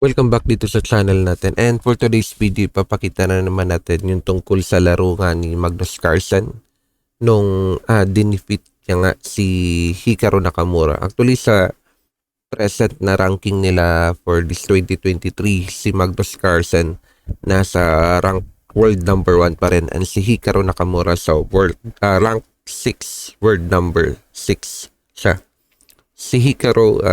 Welcome back dito sa channel natin, and for today's video papakita na naman natin yung tungkol sa laro nga ni Magnus Carlsen nung dinefeat niya nga si Hikaru Nakamura. Actually sa present na ranking nila for this 2023, si Magnus Carlsen nasa rank world number 1 pa rin, and si Hikaru Nakamura sa rank 6, world number 6 siya. Si Hikaru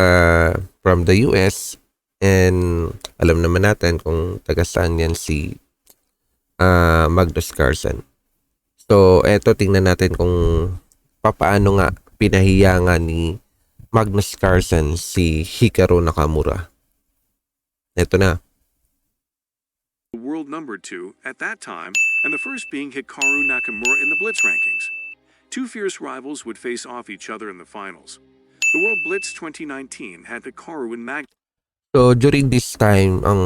from the US, and alam naman natin kung taga saan yan si Magnus Carlsen. So, eto tingnan natin kung papaano nga pinahiya nga ni Magnus Carlsen si Hikaru Nakamura. Eto na. World number 2 at that time, and the first being HIKARU Nakamura in the Blitz rankings. Two fierce rivals would face off each other in the finals. The World Blitz 2019 had HIKARU and Magnus. So, during this time, ang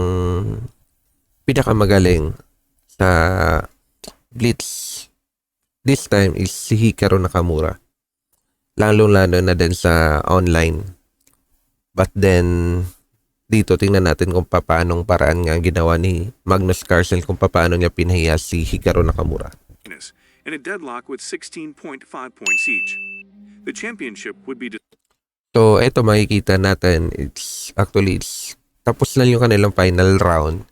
pinakamagaling sa Blitz this time is si Hikaru Nakamura. Lalo-lalo na din sa online. But then, dito tingnan natin kung paanong paraan nga ginawa ni Magnus Carlsen kung paano niya pinahiya si Hikaru Nakamura. In a deadlock with 16.5 points each. The championship would be. So, eto makikita natin, it's tapos na yung kanilang final round.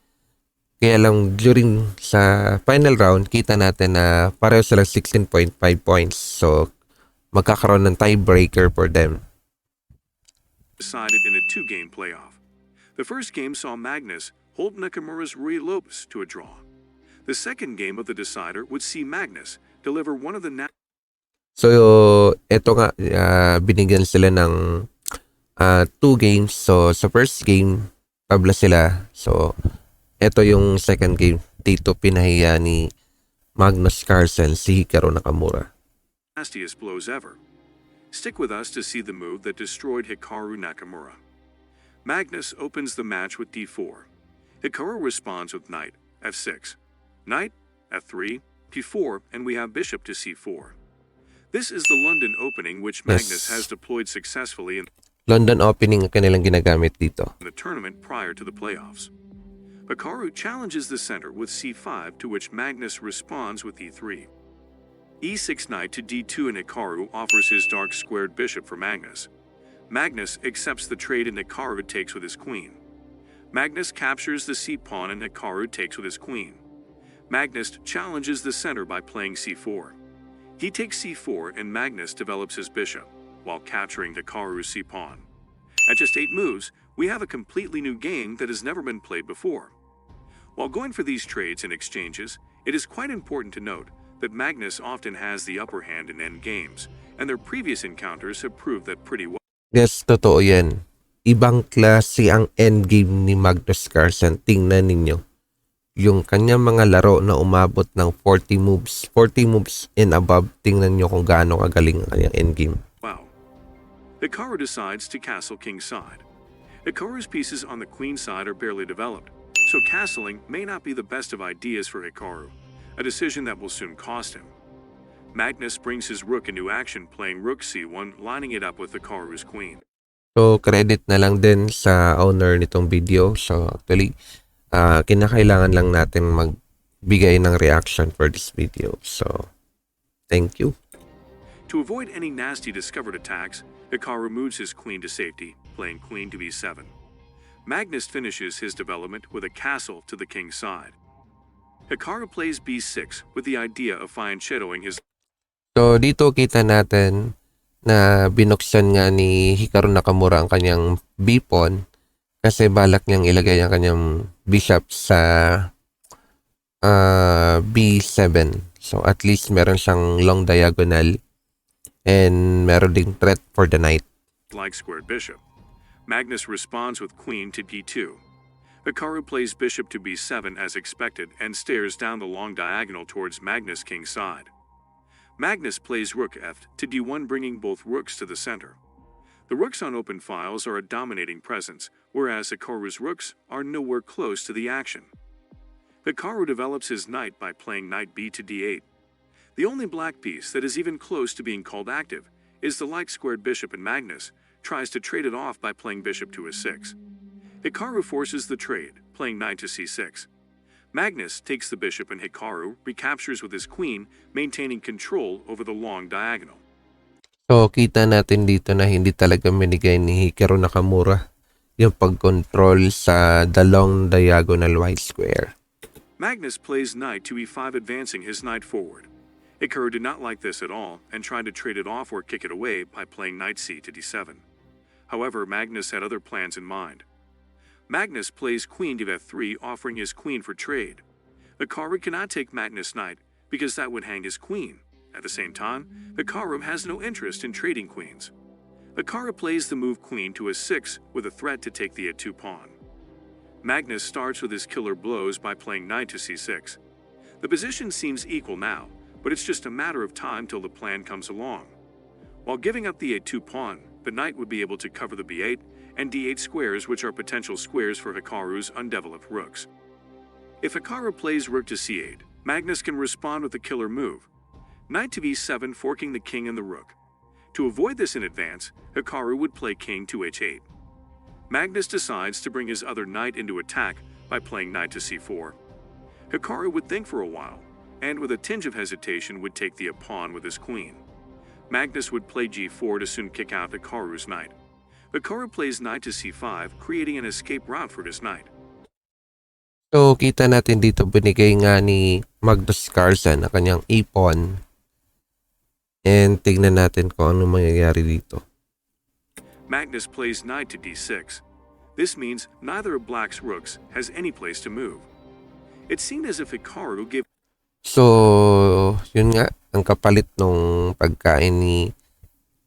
Kaya lang during sa final round, kita natin na pareho sila 16.5 points. So, magkakaroon ng tiebreaker for them. Decided in a two-game playoff. The first game saw Magnus hold Nakamura's Rui Lopez to a draw. The second game of the decider would see Magnus deliver one of the. So, eto nga, binigyan sila ng 2 games. So, sa first game, tabla sila. So, eto yung second game. Dito pinahiya ni Magnus Carlsen si Hikaru Nakamura. Nastiest blows ever. Stick with us to see the move that destroyed Hikaru Nakamura. Magnus opens the match with d4. Hikaru responds with knight f6, knight f3, p4, and we have bishop to c4. This is the London opening which Magnus has deployed successfully in London opening ang kanilang ginagamit dito. The tournament prior to the playoffs. Hikaru challenges the center with c5, to which Magnus responds with e3. e6 knight to d2, and Hikaru offers his dark squared bishop for Magnus. Magnus accepts the trade and Hikaru takes with his queen. Magnus captures the c-pawn and Hikaru takes with his queen. Magnus challenges the center by playing c4. He takes c4 and Magnus develops his bishop, while capturing Hikaru's c-pawn. At just 8 moves, we have a completely new game that has never been played before. While going for these trades and exchanges, it is quite important to note that Magnus often has the upper hand in endgames, and their previous encounters have proved that pretty well. Yes, totoo yan. Ibang klase ang endgame ni Magnus Carlsen. Tingnan ninyo. Yung kanyang mga laro na umabot ng 40 moves and above, tingnan nyo kung gaano kagaling ang kanyang endgame. Wow. Hikaru decides to castle kingside. Hikaru's pieces on the queen side are barely developed, so castling may not be the best of ideas for Hikaru, a decision that will soon cost him. Magnus brings his rook into action, playing rook c1, lining it up with Hikaru's queen. So, credit na lang din sa owner nitong video. So, actually, kinakailangan lang natin magbigay ng reaction for this video. So, thank you. To avoid any nasty discovered attacks, Hikaru moves his queen to safety, playing queen to b7. Magnus finishes his development with a castle to the king's side. Hikaru plays b6 with the idea of fine-shadowing his. So, dito kita natin na binuksan nga ni Hikaru Nakamura ang kanyang b-pawn kasi balak niyang ilagay ang kanyang bishop sa b7. So, at least meron siyang long diagonal and meron ding threat for the knight. Like squared bishop. Magnus responds with queen to d2. Hikaru plays bishop to b7 as expected and stares down the long diagonal towards Magnus' king's side. Magnus plays rook f to d1, bringing both rooks to the center. The rooks on open files are a dominating presence, whereas Hikaru's rooks are nowhere close to the action. Hikaru develops his knight by playing knight b to d8. The only black piece that is even close to being called active is the like-squared bishop, and Magnus tries to trade it off by playing bishop to a6. Hikaru forces the trade, playing knight to c6. Magnus takes the bishop and Hikaru recaptures with his queen, maintaining control over the long diagonal. So, kita natin dito na hindi talaga minigay ni Hikaru Nakamura yung pag-control sa the long diagonal white square. Magnus plays knight to e5, advancing his knight forward. Hikaru did not like this at all and tried to trade it off or kick it away by playing knight c to d7. However, Magnus had other plans in mind. Magnus plays queen to f3, offering his queen for trade. Hikaru cannot take Magnus' knight because that would hang his queen. At the same time, Hikaru has no interest in trading queens. Hikaru plays the move queen to a6 with a threat to take the a2 pawn. Magnus starts with his killer blows by playing knight to c6. The position seems equal now, but it's just a matter of time till the plan comes along. While giving up the a2 pawn, the knight would be able to cover the b8 and d8 squares, which are potential squares for Hikaru's undeveloped rooks. If Hikaru plays rook to c8, Magnus can respond with the killer move, knight to b7, forking the king and the rook. To avoid this in advance, Hikaru would play king to h8. Magnus decides to bring his other knight into attack by playing knight to c4. Hikaru would think for a while, and with a tinge of hesitation would take the pawn with his queen. Magnus would play g4 to soon kick out Hikaru's knight. Hikaru plays knight to c5, creating an escape route for his knight. So, kita natin dito binigay nga ni Magnus Carlsen ang kanyang e-pawn. And tignan natin kung ano mangyayari dito. Magnus plays knight to d6. This means neither of Black's rooks has any place to move. It seemed as if Hikaru gave... So, yun nga, ang kapalit nung pagkain ni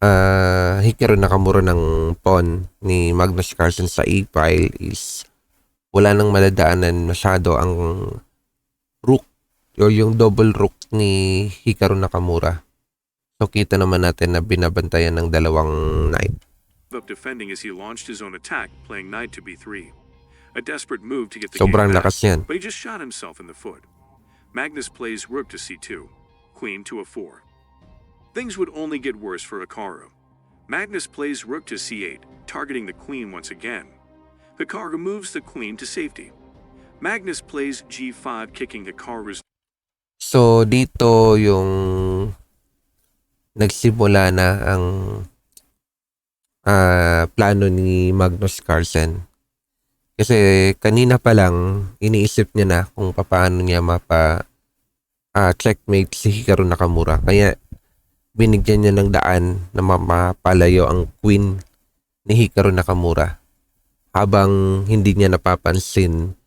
Hikaru Nakamura ng pawn ni Magnus Carlsen sa e-file is wala nang madadaanan masyado ang rook o yung double rook ni Hikaru Nakamura. So, kita naman natin na binabantayan ng dalawang knight. Up defending as he launched his own attack, playing knight to b3. A desperate move to get the Sobrang game back, lakas yan. but he just shot himself in the foot. Magnus plays rook to c2, queen to a4. Things would only get worse for Hikaru. Magnus plays rook to c8, targeting the queen once again. Hikaru moves the queen to safety. Magnus plays g5, kicking Hikaru's... So, dito yung nagsimula na ang plano ni Magnus Carlsen. Kasi kanina pa lang, iniisip niya na kung paano niya checkmate si Hikaru Nakamura. Kaya binigyan niya ng daan na mapalayo ang queen ni Hikaru Nakamura. Habang hindi niya napapansin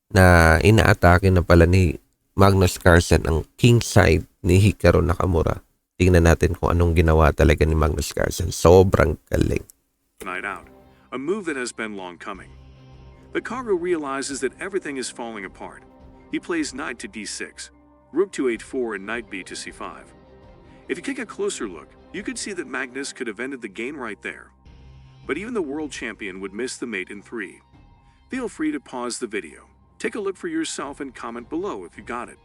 na inaatake na pala ni Magnus Carlsen ang king side ni Hikaru Nakamura. Tingnan natin kung anong ginawa talaga ni Magnus Carlsen. Sobrang galing. Knight out, a move that has been long coming. Hikaru realizes that everything is falling apart. He plays knight to d6, rook to h4, and knight b to c5. If you take a closer look, you could see that Magnus could have ended the game right there. But even the world champion would miss the mate in 3. Feel free to pause the video, take a look for yourself, and comment below if you got it.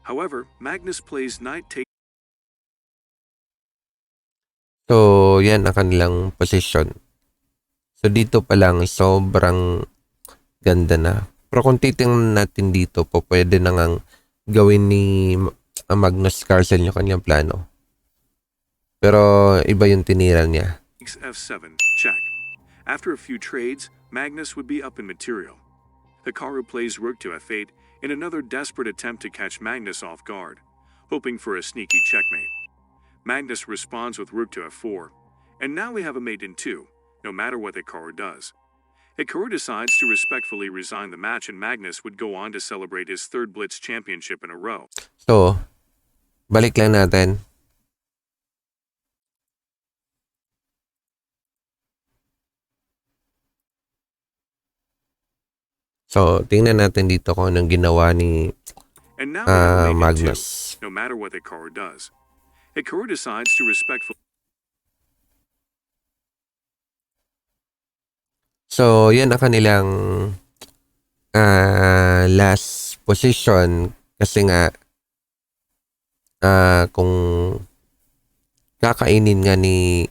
However, Magnus plays knight takes... So, yan ang kanilang position. So, dito pa lang sobrang ganda na. Pero kung titingnan natin dito po, pwede na ngang gawin ni Magnus Carlsen yung kanyang plano. Pero iba yung tinira niya. f7, check. After a few trades, Magnus would be up in material. Hikaru plays rook to f8 in another desperate attempt to catch Magnus off guard, hoping for a sneaky checkmate. Magnus responds with rook to f4, and now we have a mate in 2, no matter what Hikaru does. Hikaru decides to respectfully resign the match, and Magnus would go on to celebrate his third Blitz championship in a row. So, balik lang natin. So, tingnan natin dito kung anong ginawa ni And now we have a mate in 2, Magnus. no matter what Hikaru does. Hikaru decides to respectfully... So, yan ang kanilang last position. Kasi nga, kung kakainin nga ni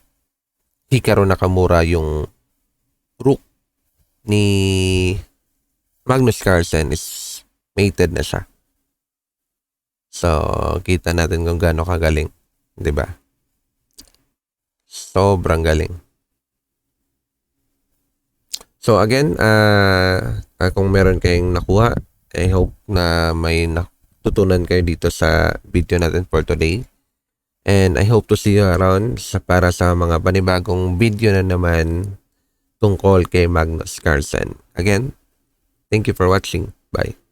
Hikaru Nakamura yung rook ni Magnus Carlsen is mated na siya. So, kita natin kung gaano kagaling. 'Di ba? Sobrang galing. So, again, kung meron kayong nakuha, I hope na may natutunan kayo dito sa video natin for today. And I hope to see you around para sa mga panibagong video na naman tungkol kay Magnus Carlsen. Again, thank you for watching. Bye.